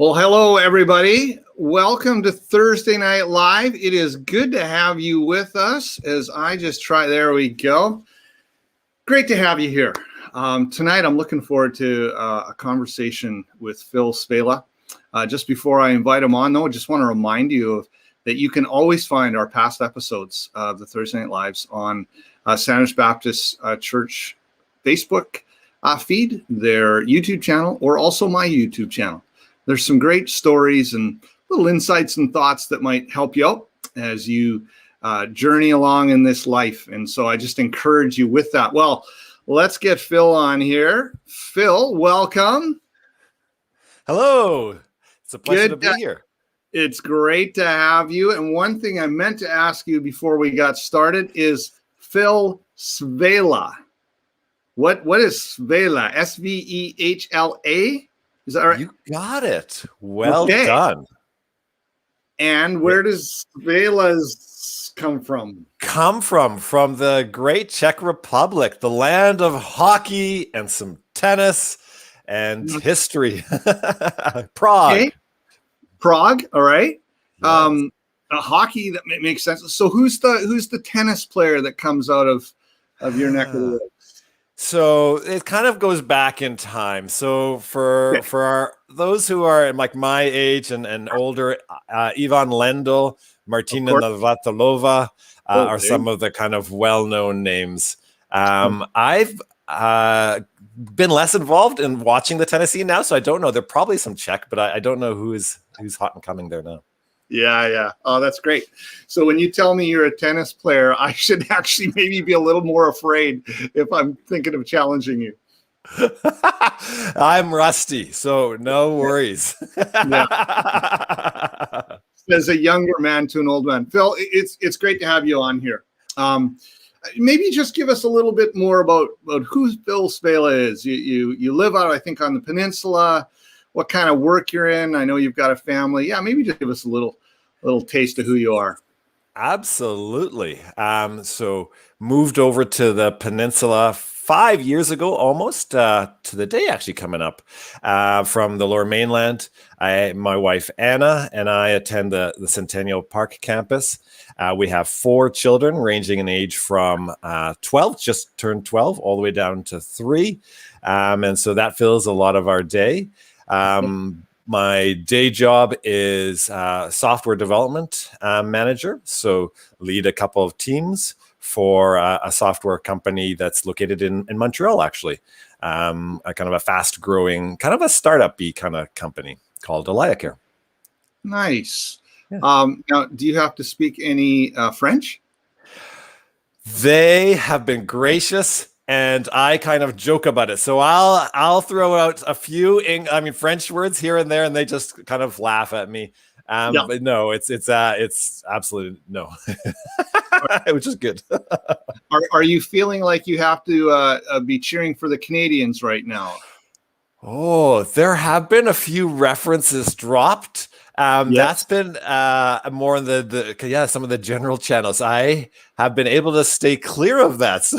Well, hello, everybody. Welcome to Thursday Night Live. It is good to have you with us as I just try. There we go. Great to have you here. Tonight, I'm looking forward to a conversation with Phil Svehla. Just before I invite him on, though, I just want to remind you that you can always find our past episodes of the Thursday Night Lives on Sanders Baptist Church Facebook feed, their YouTube channel, or also my YouTube channel. There's some great stories and little insights and thoughts that might help you out as you journey along in this life. And so I just encourage you with that. Well, let's get Phil on here. Phil, welcome. Hello. It's a pleasure to be here. It's great to have you. And one thing I meant to ask you before we got started is Phil Svehla. What is Svehla? Svehla? Is that right? You got it. Well done. And where does Svehlas come from? From the great Czech Republic, the land of hockey and some tennis and history. Prague. Okay. Prague, all right. Yes. Hockey, that makes sense. So who's the tennis player that comes out of your neck of the woods? So it kind of goes back in time. So for those who are like my age and older, Ivan Lendl, Martina Navratilova are some of the kind of well-known names. I've been less involved in watching the tennis scene now, so I don't know. There are probably some Czech, but I don't know who's hot and coming there now. Yeah. Oh, that's great. So when you tell me you're a tennis player, I should actually maybe be a little more afraid if I'm thinking of challenging you. I'm rusty, so no worries. As a younger man to an old man. Phil, it's great to have you on here. Maybe just give us a little bit more about who Phil Svehla is. You live out, I think, on the peninsula. What kind of work you're in? I know you've got a family. Yeah, maybe just give us a little taste of who you are. Absolutely. So moved over to the peninsula 5 years ago, almost to the day actually coming up from the Lower Mainland. My wife Anna and I attend the Centennial Park campus. We have 4 children ranging in age from 12, just turned 12, all the way down to 3. And so that fills a lot of our day. My day job is software development manager. So lead a couple of teams for a software company that's located in Montreal, actually. A kind of a fast growing, kind of a startup-y kind of company called EliaCare. Nice. Yeah. Now, do you have to speak any French? They have been gracious. And I kind of joke about it. So I'll throw out a few French words here and there, and they just kind of laugh at me. But no, it's absolutely no, which is good. Are you feeling like you have to be cheering for the Canadians right now? Oh, there have been a few references dropped. That's been more in some of the general channels. I have been able to stay clear of that. So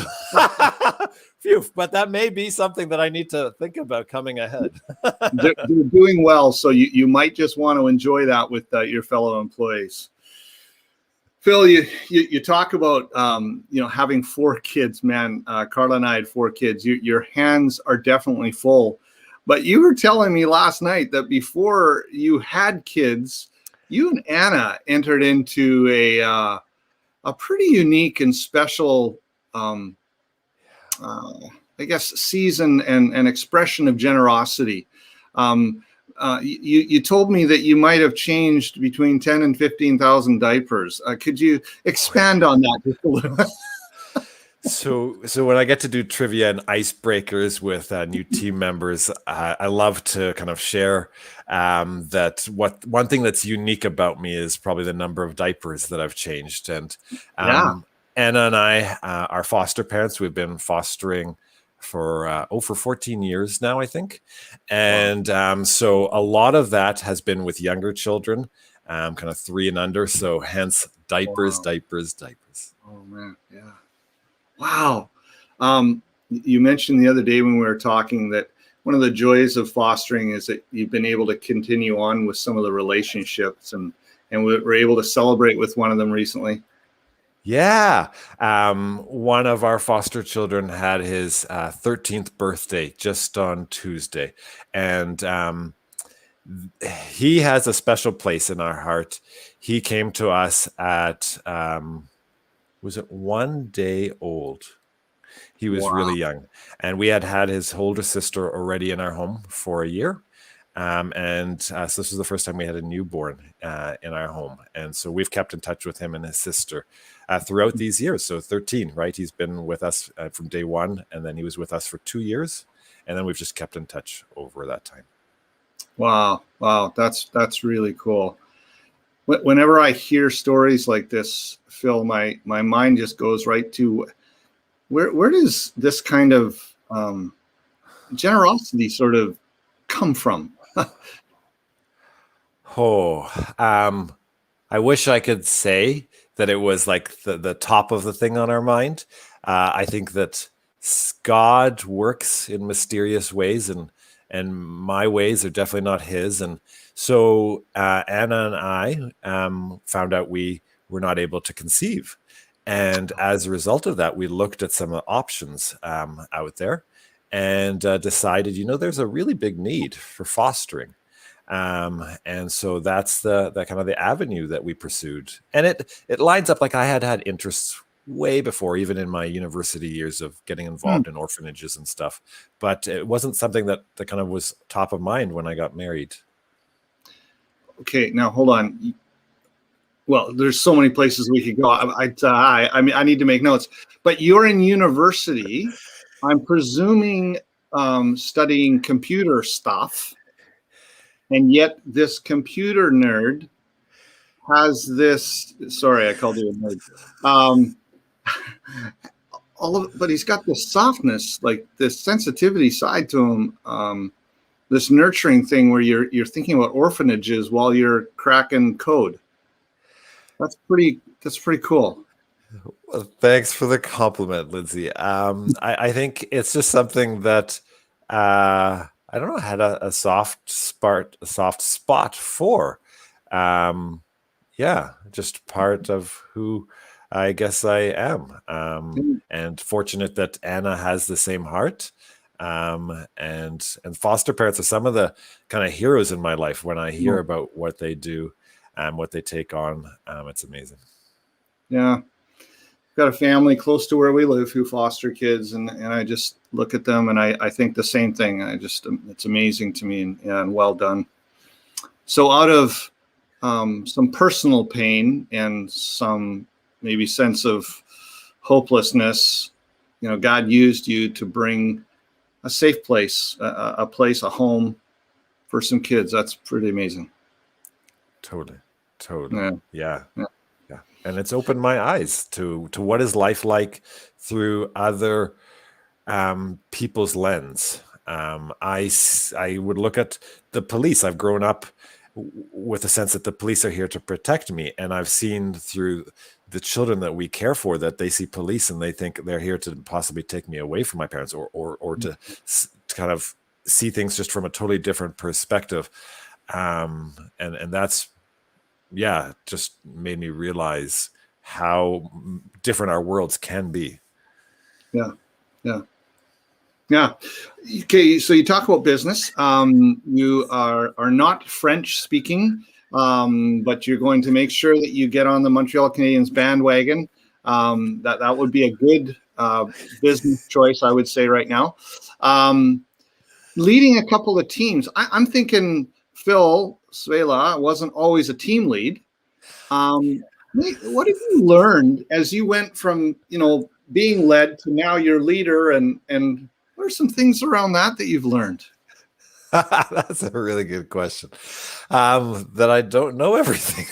phew, but that may be something that I need to think about coming ahead. They're doing well, so you might just want to enjoy that with your fellow employees. Phil, you talk about having 4 kids, man. Carla and I had 4 kids. Your hands are definitely full. But you were telling me last night that before you had kids, you and Anna entered into a pretty unique and special, season and expression of generosity. You told me that you might have changed between 10 and 15,000 diapers. Could you expand on that just a little bit? So when I get to do trivia and icebreakers with new team members, I love to kind of share that one thing that's unique about me is probably the number of diapers that I've changed. And Anna and I are foster parents. We've been fostering for 14 years now, I think. And so a lot of that has been with younger children, kind of 3 and under. So hence diapers. Oh, man. Yeah. Wow. You mentioned the other day when we were talking that one of the joys of fostering is that you've been able to continue on with some of the relationships, and we're able to celebrate with one of them recently. Yeah. One of our foster children had his 13th birthday just on Tuesday. And he has a special place in our heart. He came to us at, was it 1 day old? He was Wow. really young. And we had his older sister already in our home for a year. So this was the first time we had a newborn in our home. And so we've kept in touch with him and his sister throughout these years. So 13, right? He's been with us from day one, and then he was with us for 2 years. And then we've just kept in touch over that time. Wow. That's really cool. Whenever I hear stories like this, Phil, my mind just goes right to where does this kind of generosity sort of come from? I wish I could say that it was like the top of the thing on our mind. I think that God works in mysterious ways, and my ways are definitely not his. And so Anna and I found out we were not able to conceive. And as a result of that, we looked at some options out there and decided, there's a really big need for fostering. And so that's the kind of the avenue that we pursued. And it lines up, like I had interests way before, even in my university years, of getting involved in orphanages and stuff. But it wasn't something that kind of was top of mind when I got married. Okay, now hold on. Well, there's so many places we could go. I mean, I need to make notes. But you're in university, I'm presuming, studying computer stuff. And yet this computer nerd has this, sorry, I called you a nerd. But he's got this softness, like this sensitivity side to him, this nurturing thing where you're thinking about orphanages while you're cracking code. That's pretty cool. Well, thanks for the compliment, Lindsay. I think it's just something that I don't know, had a soft spot for. Just part of who I guess I am. And fortunate that Anna has the same heart. And foster parents are some of the kind of heroes in my life. When I hear about what they do and what they take on, it's amazing. Yeah. Got a family close to where we live who foster kids, and I just look at them and I think the same thing. It's amazing to me, and well done. So out of some personal pain and some maybe sense of hopelessness, God used you to bring a safe place, a home for some kids. That's pretty amazing. Totally. Yeah. And it's opened my eyes to what is life like through other people's lens. I would look at the police. I've grown up with a sense that the police are here to protect me, and I've seen through the children that we care for that they see police and they think they're here to possibly take me away from my parents, or to kind of see things just from a totally different perspective. And that's, just made me realize how different our worlds can be. Yeah. Okay, so you talk about business. You are not French speaking, but you're going to make sure that you get on the Montreal Canadiens bandwagon. That would be a good business choice, I would say, right now. Leading a couple of teams, I'm thinking Phil Svehla wasn't always a team lead. What have you learned as you went from being led to now you're leader, and what are some things around that you've learned? That's a really good question. That I don't know everything.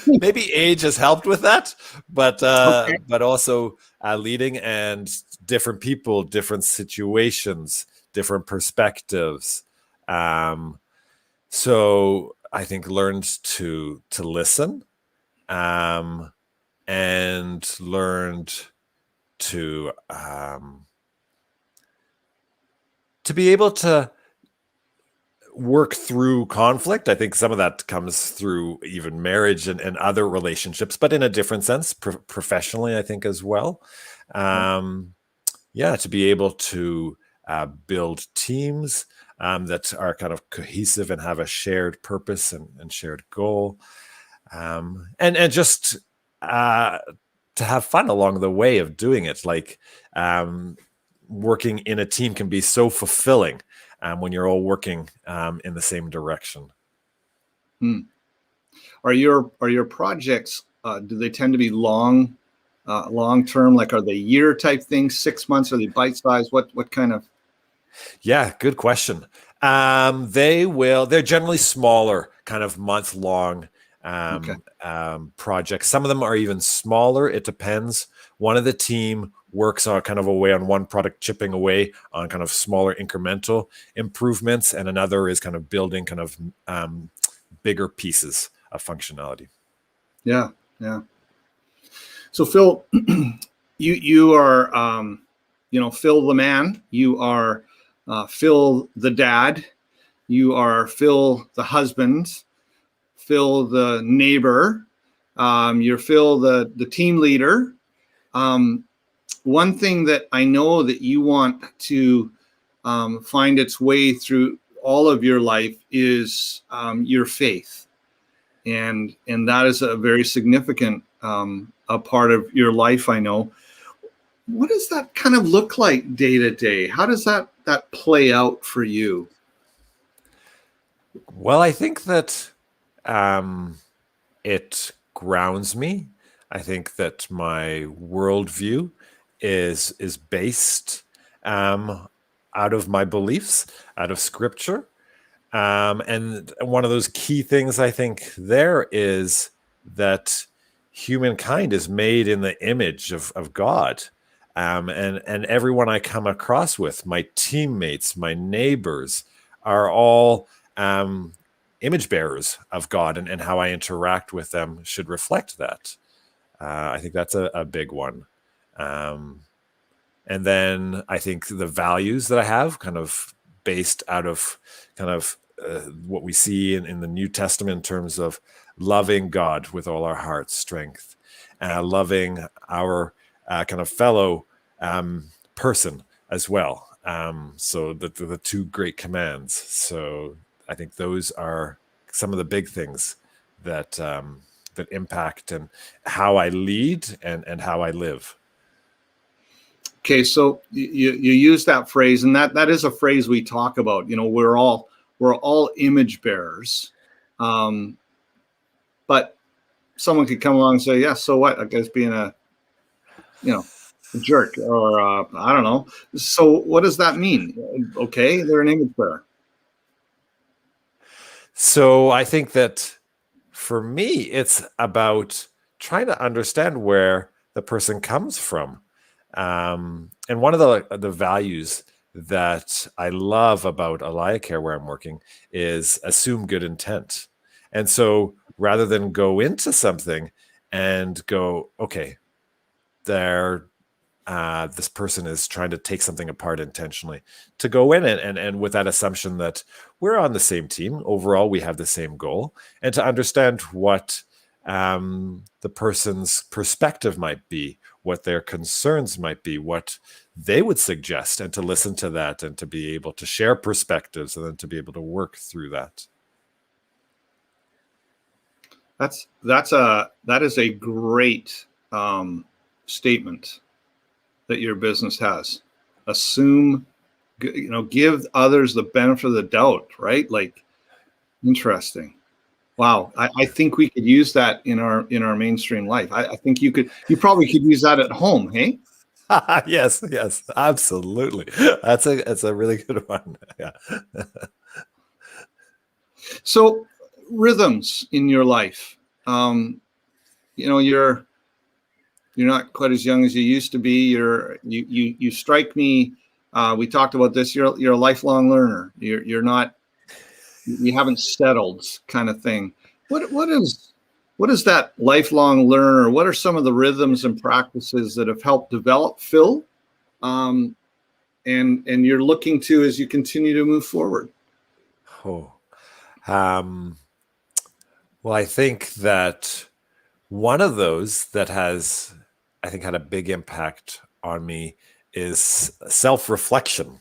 Maybe age has helped with that, but also leading and different people, different situations, different perspectives. So I think learned to listen, and learned to to be able to work through conflict. I think some of that comes through even marriage and other relationships, but in a different sense, professionally, I think as well. To be able to build teams that are kind of cohesive and have a shared purpose and shared goal, and just to have fun along the way of doing it. Like working in a team can be so fulfilling when you're all working in the same direction. Are your projects, do they tend to be long term? Like, are they year type things, 6 months? Are they bite size? What kind of? Yeah, good question. They're generally smaller, kind of month long projects. Some of them are even smaller. It depends. One of the team works on kind of away on one product, chipping away on kind of smaller incremental improvements, and another is kind of building kind of bigger pieces of functionality. Yeah. So Phil, you are Phil the man. You are Phil the dad. You are Phil the husband. Phil the neighbor. You're Phil the team leader. One thing that I know that you want to find its way through all of your life is your faith, and that is a very significant a part of your life, I know. What does that kind of look like day to day? How does that play out for you? Well, I think that it grounds me. I think that my worldview is based out of my beliefs, out of Scripture. And one of those key things I think there is that humankind is made in the image of God. And everyone I come across with, my teammates, my neighbors, are all image bearers of God, and how I interact with them should reflect that. I think that's a big one. And then I think the values that I have, kind of based out of kind of what we see in the New Testament in terms of loving God with all our heart, strength, loving our kind of fellow person as well. So the two great commands. So I think those are some of the big things that that impact and how I lead and how I live. Okay, so you use that phrase, and that is a phrase we talk about. We're all image bearers, but someone could come along and say, "Yeah, so what? I guess being a jerk, or I don't know." So what does that mean? Okay, they're an image bearer. So I think that for me, it's about trying to understand where the person comes from. And one of the values that I love about AlayaCare, where I'm working, is assume good intent. And so rather than go into something and go, okay, this person is trying to take something apart intentionally, to go in and with that assumption that we're on the same team. Overall, we have the same goal, and to understand what the person's perspective might be, what their concerns might be, what they would suggest, and to listen to that and to be able to share perspectives and then to be able to work through that. That is a great statement that your business has. Assume, give others the benefit of the doubt, right? Like, interesting. Wow, I think we could use that in our mainstream life. I think you probably could use that at home, hey? Yes, absolutely. That's a really good one. Yeah. So, rhythms in your life. You're not quite as young as you used to be. You strike me. We talked about this. You're a lifelong learner. You haven't settled, kind of thing. What is that lifelong learner? What are some of the rhythms and practices that have helped develop Phil? and you're looking to as you continue to move forward? Oh, well, I think that one of those that has, I think, had a big impact on me is self-reflection.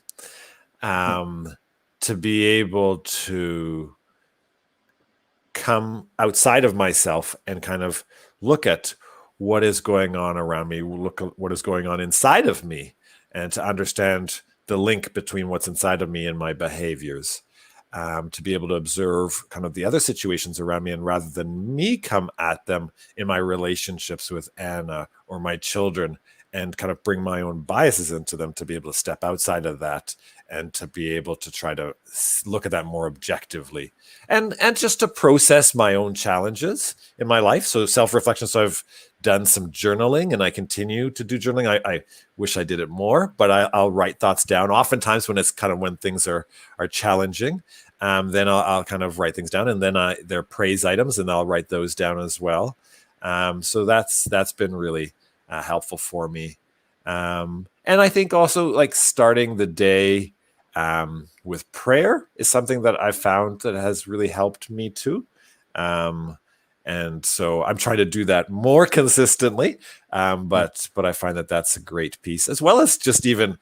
To be able to come outside of myself and kind of look at what is going on around me, look at what is going on inside of me, and to understand the link between what's inside of me and my behaviors. To be able to observe kind of the other situations around me, and rather than me come at them in my relationships with Anna or my children and kind of bring my own biases into them, to be able to step outside of that and to be able to try to look at that more objectively, and just to process my own challenges in my life. So self-reflection. So I've done some journaling, and I continue to do journaling. I wish I did it more, but I'll write thoughts down. Oftentimes when it's kind of when things are challenging, then I'll kind of write things down, and then they're praise items, and I'll write those down as well. So that's been really helpful for me. And I think also, like, starting the day with prayer is something that I found that has really helped me too. And so I'm trying to do that more consistently. But I find that that's a great piece, as well as just even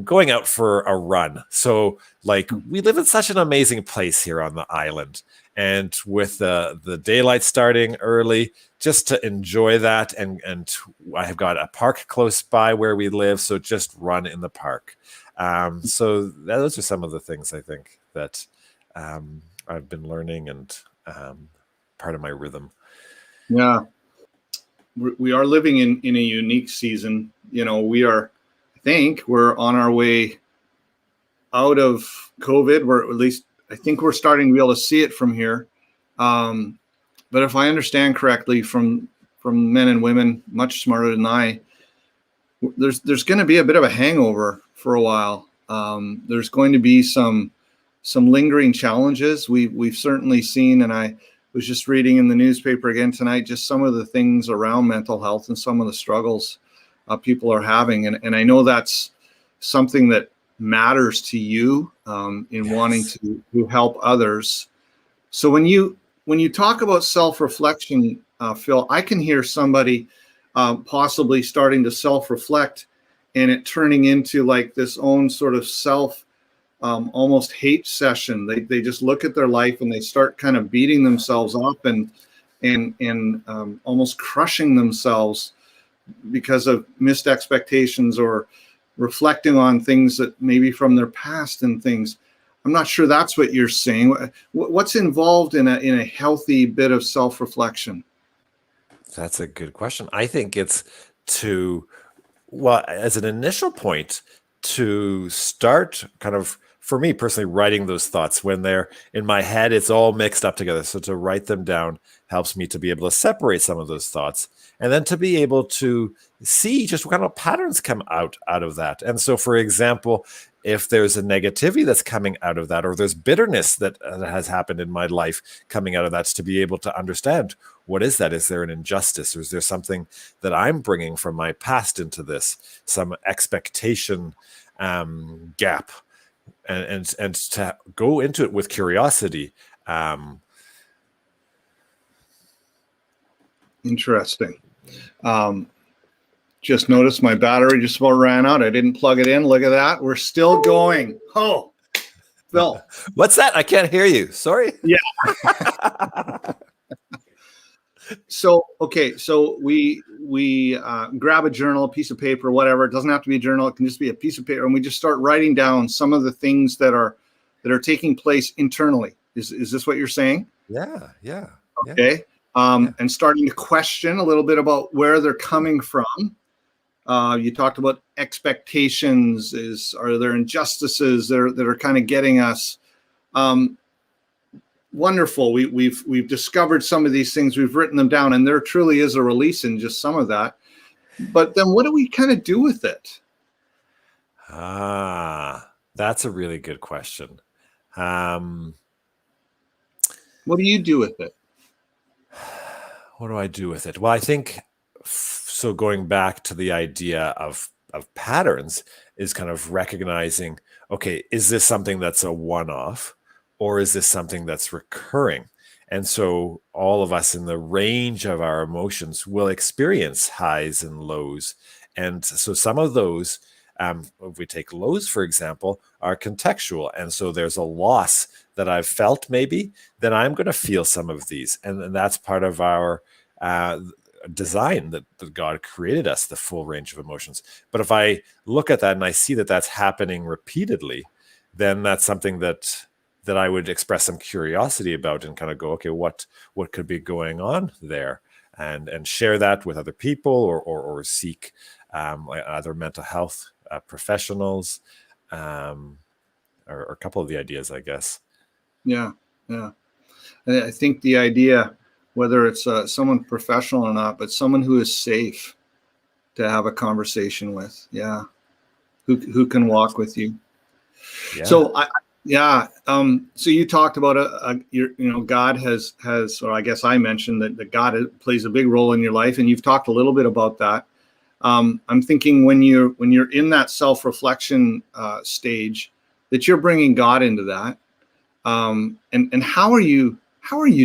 going out for a run. So, like, we live in such an amazing place here on the island, and with the daylight starting early, just to enjoy that. And I have got a park close by where we live, so just run in the park. So those are some of the things I think that I've been learning, and part of my rhythm. Yeah, we are living in a unique season. I think we're on our way out of COVID. At least I think we're starting to be able to see it from here. But if I understand correctly from men and women much smarter than I, there's going to be a bit of a hangover for a while. There's going to be some lingering challenges. We've certainly seen, and I was just reading in the newspaper again tonight, just some of the things around mental health and some of the struggles people are having. And I know that's something that matters to you in wanting to help others. So when you talk about self-reflection, Phil, I can hear somebody possibly starting to self-reflect and it turning into like this own sort of self almost hate session. They just look at their life and they start kind of beating themselves up and almost crushing themselves because of missed expectations or reflecting on things that maybe from their past and things. I'm not sure that's what you're saying. What's involved in a healthy bit of self-reflection? That's a good question. I think it's as an initial point, to start kind of, for me personally, writing those thoughts. When they're in my head, it's all mixed up together. So to write them down helps me to be able to separate some of those thoughts, and then to be able to see just what kind of patterns come out of that. And so, for example, if there's a negativity that's coming out of that, or there's bitterness that has happened in my life coming out of that, to be able to understand, what is that? Is there an injustice, or is there something that I'm bringing from my past into this, some expectation gap, and to go into it with curiosity. Interesting. Just noticed my battery just about ran out. I didn't plug it in. Look at that. We're still going. Oh, Phil. What's that? I can't hear you. Sorry. Yeah. So we grab a journal, a piece of paper, whatever. It doesn't have to be a journal. It can just be a piece of paper, and we just start writing down some of the things that are taking place internally. Is this what you're saying? Yeah. Okay. And starting to question a little bit about where they're coming from. You talked about expectations. Are there injustices that are kind of getting us? Wonderful. We've discovered some of these things. We've written them down, and there truly is a release in just some of that. But then what do we kind of do with it? That's a really good question. What do you do with it? What do I do with it? Well, I think, so going back to the idea of patterns is kind of recognizing, okay, is this something that's a one-off, or is this something that's recurring? And so all of us in the range of our emotions will experience highs and lows. And so some of those, if we take lows, for example, are contextual. And so there's a loss that I've felt maybe, then I'm going to feel some of these. And that's part of our design that God created us, the full range of emotions. But if I look at that and I see that that's happening repeatedly, then that's something that I would express some curiosity about and kind of go, okay, what could be going on there, and share that with other people, or seek other mental health professionals, or a couple of the ideas, I guess. Yeah. I think the idea, whether it's someone professional or not, but someone who is safe to have a conversation with, who can walk with you. Yeah. So so you talked about God has, or I guess I mentioned that God plays a big role in your life, and you've talked a little bit about that. I'm thinking when you're in that self-reflection stage, that you're bringing God into that. And how are you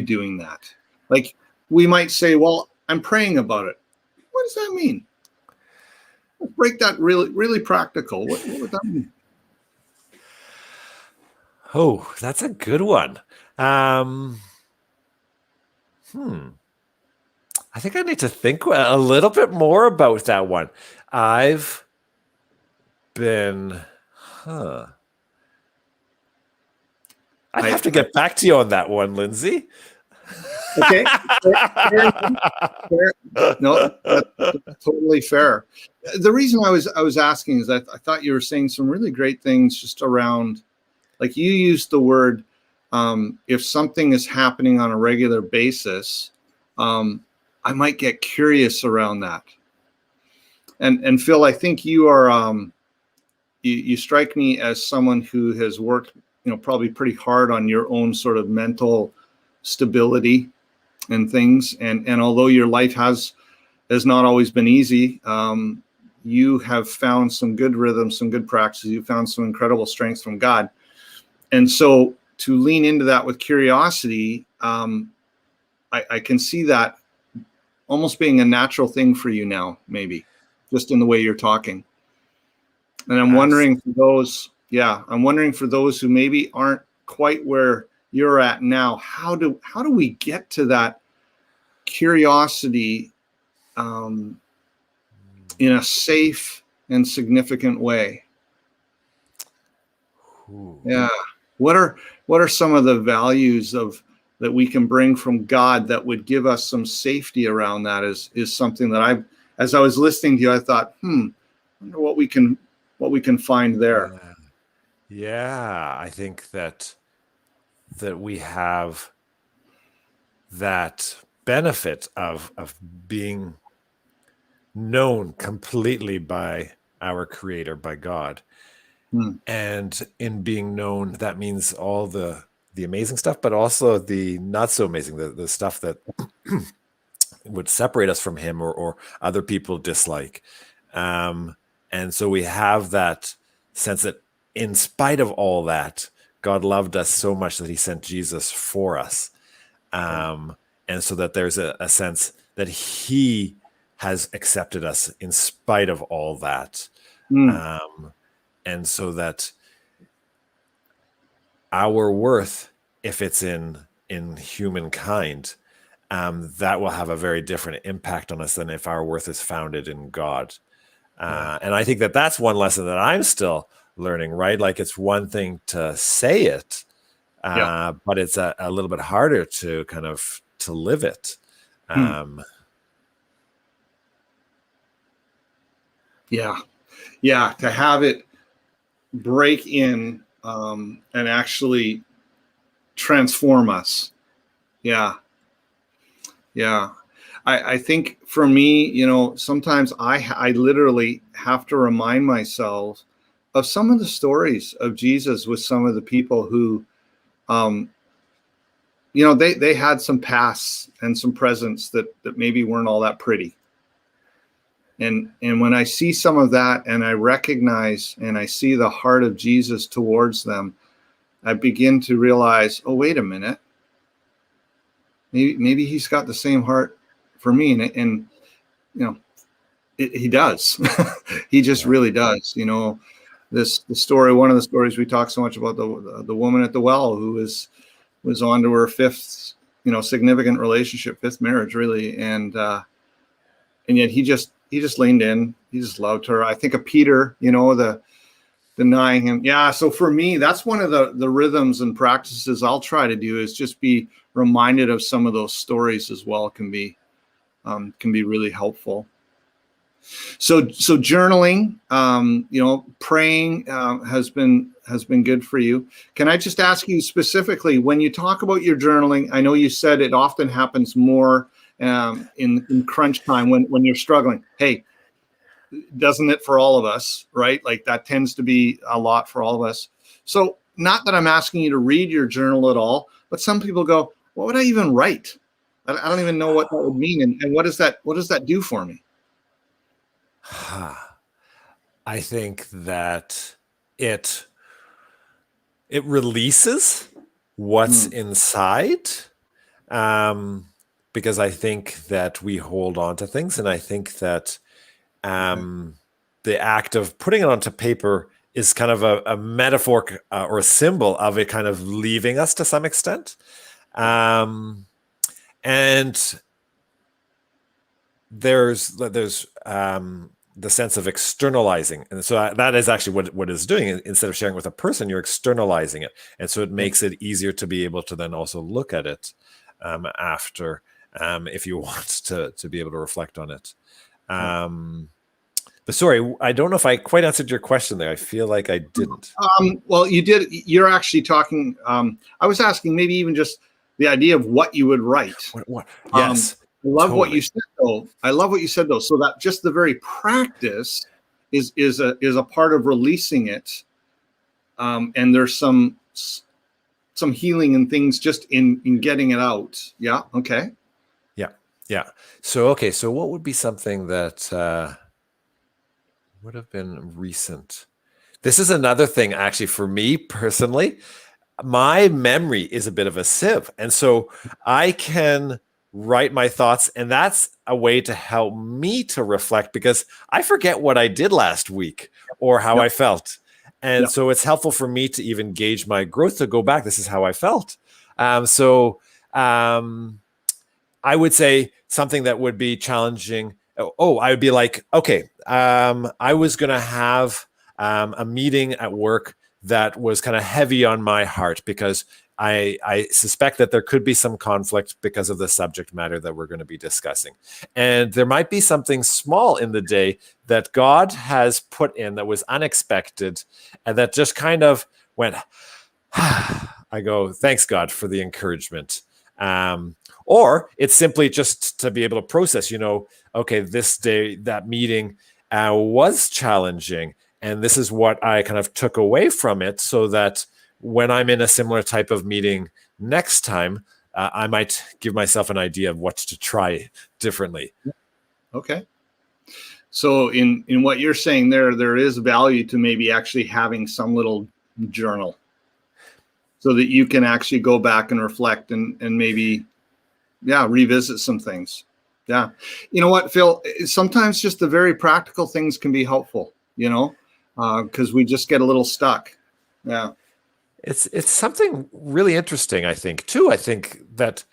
doing that? Like, we might say, well, I'm praying about it. What does that mean? Let's break that really, really practical. What would that mean? Oh, that's a good one. I think I need to think a little bit more about that one. I've been, I'd have to get back to you on that one, Lindsay. Okay. Fair. No, that's totally fair. The reason I was asking is I thought you were saying some really great things just around, like you used the word, if something is happening on a regular basis, I might get curious around that. And Phil, I think you are, you strike me as someone who has worked, probably pretty hard on your own sort of mental stability and things. And although your life has not always been easy, you have found some good rhythms, some good practices. You found some incredible strength from God. And so to lean into that with curiosity, I can see that almost being a natural thing for you now, maybe just in the way you're talking. And I'm wondering for those who maybe aren't quite where you're at now, how do we get to that curiosity in a safe and significant way? Ooh. Yeah. What are some of the values that we can bring from God that would give us some safety around that? Is something that as I was listening to you, I thought, I wonder what we can find there. Yeah, I think that we have that benefit of being known completely by our Creator, by God. And in being known, that means all the amazing stuff, but also the not so amazing, the stuff that would separate us from Him, or other people dislike. And so we have that sense that in spite of all that, God loved us so much that He sent Jesus for us. And so that there's a sense that He has accepted us in spite of all that. And so that our worth, if it's in humankind, that will have a very different impact on us than if our worth is founded in God. And I think that that's one lesson that I'm still learning, right? Like, it's one thing to say it, but it's a little bit harder to kind of to live it. To have it break in and actually transform us. I think for me, sometimes I literally have to remind myself of some of the stories of Jesus with some of the people who, they had some pasts and some presents that maybe weren't all that pretty. And when I see some of that, and I recognize and I see the heart of Jesus towards them, I begin to realize, oh, wait a minute, maybe he's got the same heart for me, and you know, he does. He just really does. You know, the story, one of the stories we talk so much about, the woman at the well who was on to her fifth, significant relationship, fifth marriage, really, and yet he just leaned in. He just loved her. I think of Peter, the denying him. Yeah. So for me, that's one of the rhythms and practices I'll try to do, is just be reminded of some of those stories as well. Can be really helpful. So journaling, praying has been good for you. Can I just ask you specifically, when you talk about your journaling, I know you said it often happens more in crunch time when you're struggling. Hey, doesn't it for all of us, right? Like that tends to be a lot for all of us. So not that I'm asking you to read your journal at all, but some people go, what would I even write? I don't even know what that would mean. And what does that do for me? I think that it releases what's inside, because I think that we hold on to things, and I think that the act of putting it onto paper is kind of a metaphor or a symbol of it kind of leaving us to some extent. And there's the sense of externalizing. And so that is actually what it's doing. Instead of sharing with a person, you're externalizing it. And so it makes it easier to be able to then also look at it after, if you want to be able to reflect on it. But sorry, I don't know if I quite answered your question there. I feel like I didn't. Well, you did. You're actually talking. I was asking maybe even just the idea of what you would write. What? Yes. I love what you said, though. So that just the very practice is a part of releasing it, and there's some healing and things just in getting it out. Yeah. Okay. Yeah. So what would be something that would have been recent? This is another thing, actually, for me personally. My memory is a bit of a sieve, and so I can write my thoughts, and that's a way to help me to reflect, because I forget what I did last week or how I felt. And so it's helpful for me to even gauge my growth, to go back. This is how I felt. I would say something that would be challenging. I would be like, okay, I was going to have a meeting at work that was kind of heavy on my heart, because I suspect that there could be some conflict because of the subject matter that we're going to be discussing. And there might be something small in the day that God has put in that was unexpected, and that just kind of went, I go, thanks God for the encouragement. Or it's simply just to be able to process, okay, this day, that meeting was challenging, and this is what I kind of took away from it, so that when I'm in a similar type of meeting next time, I might give myself an idea of what to try differently. Okay. So in what you're saying there is value to maybe actually having some little journal, so that you can actually go back and reflect and maybe, revisit some things. Yeah. You know what, Phil, sometimes just the very practical things can be helpful, because we just get a little stuck. Yeah. It's something really interesting, I think, too. I think that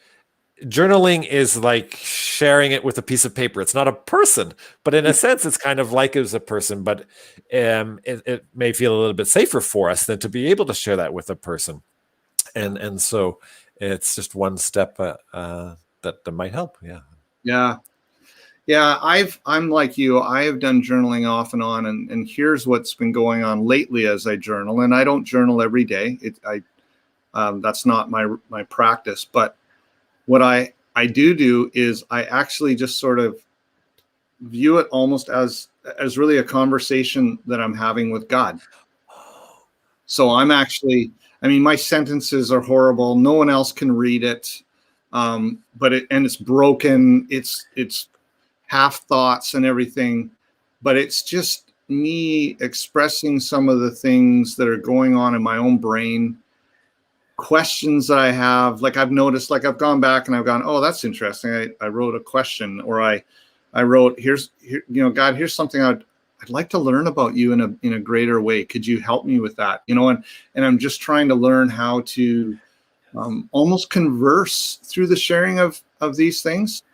journaling is like sharing it with a piece of paper. It's not a person, but in a sense, it's kind of like it was a person, but it may feel a little bit safer for us than to be able to share that with a person. And so it's just one step that might help. Yeah, I'm like you. I have done journaling off and on, and here's what's been going on lately as I journal. And I don't journal every day. That's not my practice. But what I do is I actually just sort of view it almost as really a conversation that I'm having with God. So I'm actually, my sentences are horrible. No one else can read it. But it's broken. It's half thoughts and everything, but it's just me expressing some of the things that are going on in my own brain, questions that I have. Like I've noticed, like I've gone back and I've gone, oh, that's interesting. I wrote a question, or I wrote, here, God, here's something I'd like to learn about you in a greater way. Could you help me with that? And I'm just trying to learn how to almost converse through the sharing of these things.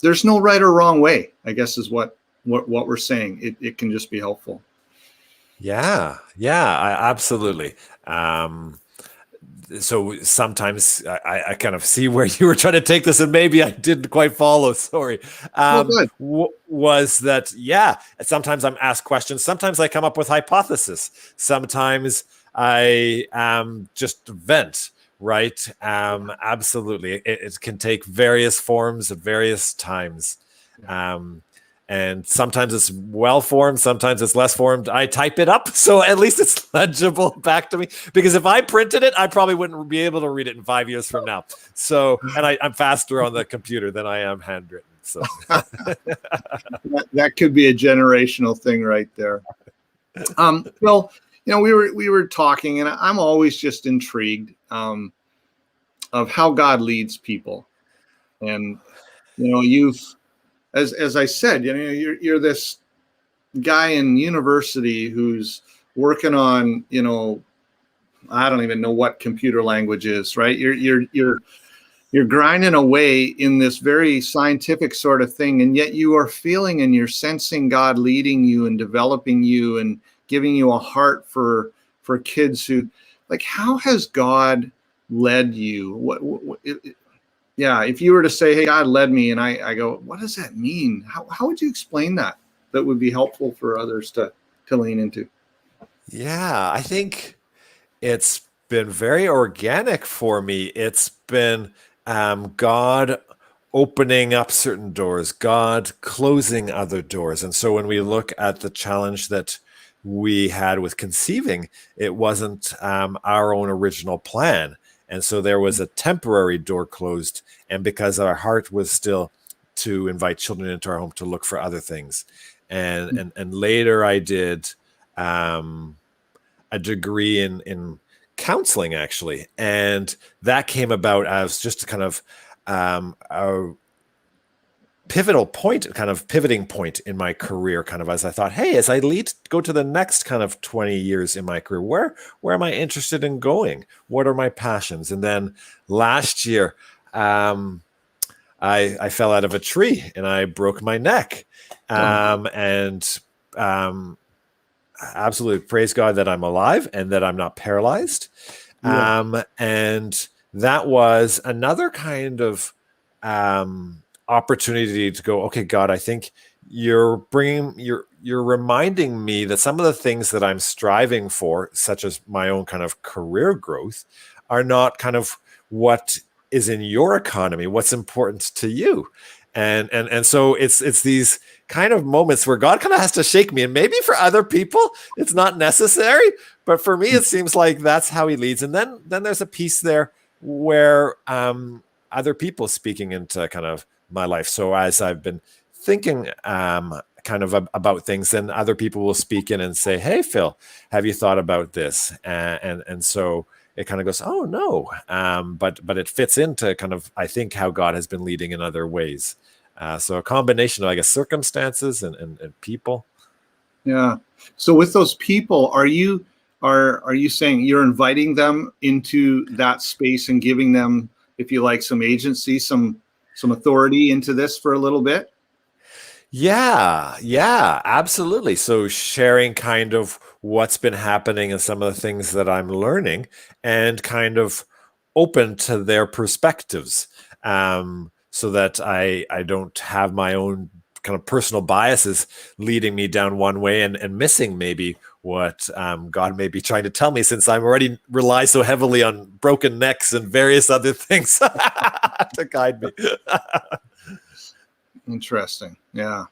There's no right or wrong way, I guess, is what we're saying. It can just be helpful. Yeah, absolutely. So sometimes I kind of see where you were trying to take this, and maybe I didn't quite follow. Sorry. Good. Was that, yeah, sometimes I'm asked questions. Sometimes I come up with hypotheses. Sometimes I just vent, right? Absolutely. It can take various forms at various times. And sometimes it's well formed, sometimes it's less formed. I type it up, so at least it's legible back to me. Because if I printed it, I probably wouldn't be able to read it in 5 years from now. So, and I'm faster on the computer than I am handwritten. So that could be a generational thing right there. Well, we were talking, and I'm always just intrigued of how God leads people, and you've. As I said, you're this guy in university who's working on, I don't even know what computer language is, right? You're grinding away in this very scientific sort of thing, and yet you are feeling and you're sensing God leading you and developing you and giving you a heart for kids who, like, how has God led you? Yeah, if you were to say, hey, God led me, and I go, what does that mean? How would you explain that? That would be helpful for others to lean into. Yeah, I think it's been very organic for me. It's been God opening up certain doors, God closing other doors. And so when we look at the challenge that we had with conceiving, it wasn't our own original plan. And so there was a temporary door closed. And because our heart was still to invite children into our home to look for other things. And later I did a degree in counseling, actually. And that came about as just kind of a pivoting point in my career, kind of as I thought, hey, as I go to the next kind of 20 years in my career, where am I interested in going? What are my passions? And then last year, I fell out of a tree and I broke my neck. Absolutely praise God that I'm alive and that I'm not paralyzed. Yeah. And that was another kind of opportunity to go, okay, God, I think you're reminding me that some of the things that I'm striving for, such as my own kind of career growth, are not kind of what is in your economy, what's important to you. And so it's these kind of moments where God kind of has to shake me. And maybe for other people, it's not necessary. But for me, it seems like that's how he leads. And then there's a piece there where other people speaking into kind of my life. So as I've been thinking kind of about things, then other people will speak in and say, hey, Phil, have you thought about this? And so it kind of goes, oh, no. But it fits into kind of, I think, how God has been leading in other ways. So a combination of, I guess, circumstances and people. Yeah. So with those people, are you saying you're inviting them into that space and giving them, if you like, some agency, some authority into this for a little bit? Yeah, absolutely. So sharing kind of what's been happening and some of the things that I'm learning and kind of open to their perspectives, so that I don't have my own kind of personal biases leading me down one way and missing maybe what God may be trying to tell me, since I'm already rely so heavily on broken necks and various other things to guide me. Interesting. Yeah.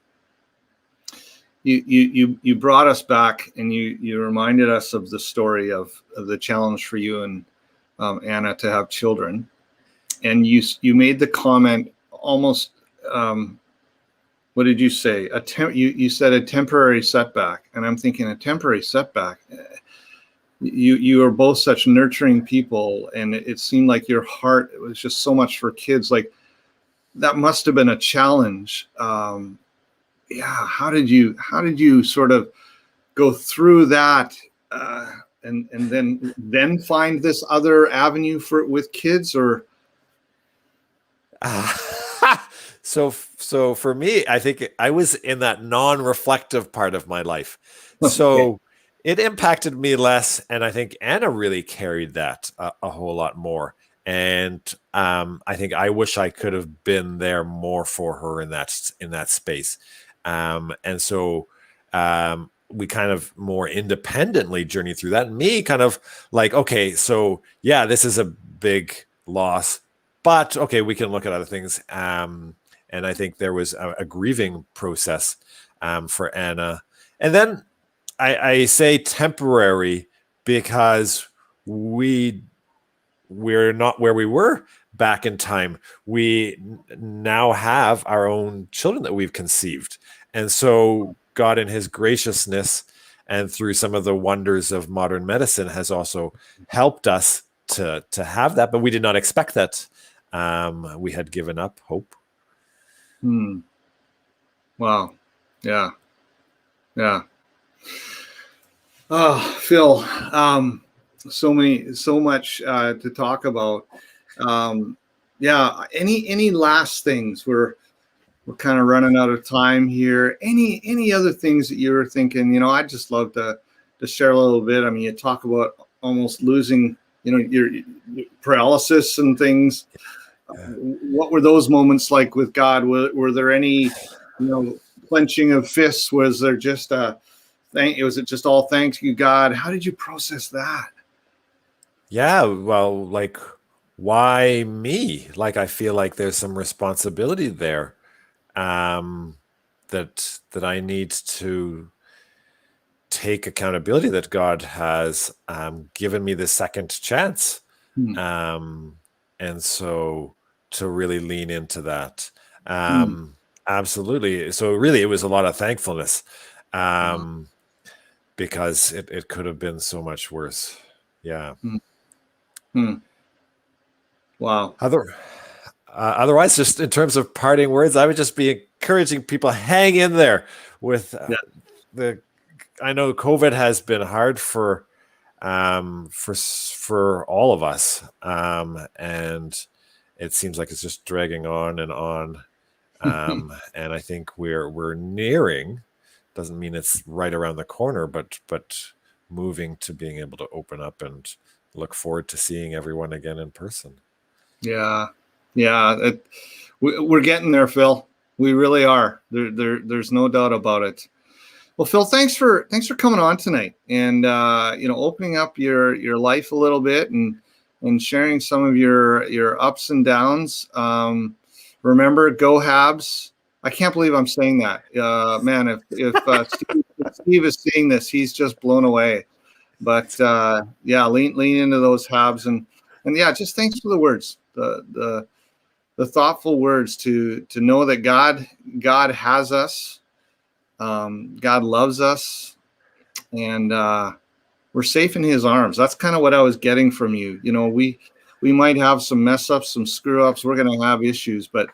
You brought us back and you reminded us of the story of the challenge for you and Anna to have children. And you made the comment almost What did you say? You said a temporary setback, and I'm thinking a temporary setback. You are both such nurturing people, and it seemed like your heart was just so much for kids. Like that must have been a challenge. Yeah, how did you sort of go through that, and then find this other avenue with kids? Or So for me, I think I was in that non-reflective part of my life. So it impacted me less. And I think Anna really carried that a whole lot more. And I think I wish I could have been there more for her in that space. And so we kind of more independently journeyed through that. And me kind of like, okay, so yeah, this is a big loss, but okay, we can look at other things. And I think there was a grieving process for Anna. And then I say temporary because we're not where we were back in time. We now have our own children that we've conceived. And so God in his graciousness and through some of the wonders of modern medicine has also helped us to have that, but we did not expect that. We had given up hope. Wow. Yeah. Oh, Phil, so much to talk about. Yeah. Any last things? We're kind of running out of time here. Any other things that you were thinking? I'd just love to share a little bit. I mean, you talk about almost losing, your paralysis and things. What were those moments like with God? Were there any, clenching of fists? Was there just was it just all thanks you, God? How did you process that? Yeah, well, like, why me? Like, I feel like there's some responsibility there that I need to take accountability that God has given me the second chance. And so to really lean into that. Absolutely. So really, it was a lot of thankfulness because it could have been so much worse. Yeah. Wow. Otherwise, just in terms of parting words, I would just be encouraging people, hang in there with I know COVID has been hard for all of us. And it seems like it's just dragging on and on. And I think we're nearing, doesn't mean it's right around the corner, but moving to being able to open up and look forward to seeing everyone again in person. Yeah. We're getting there, Phil. We really are. There's no doubt about it. Well, Phil, thanks for coming on tonight and opening up your life a little bit and sharing some of your ups and downs. Remember, go Habs. I can't believe I'm saying that. Man, if Steve is seeing this, he's just blown away. But lean into those Habs and just thanks for the words, the thoughtful words to know that God has us. God loves us, and we're safe in his arms. That's kind of what I was getting from you. We might have some mess ups, some screw ups. We're going to have issues, but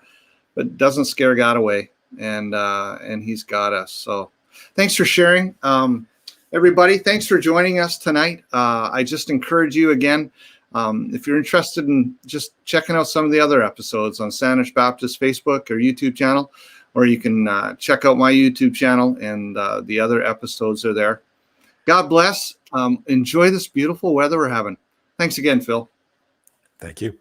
doesn't scare God away, and he's got us. So thanks for sharing. Everybody, thanks for joining us tonight. I just encourage you again, if you're interested in just checking out some of the other episodes on Sandwich Baptist Facebook or YouTube channel, or you can check out my YouTube channel, and the other episodes are there. God bless. Enjoy this beautiful weather we're having. Thanks again, Phil. Thank you.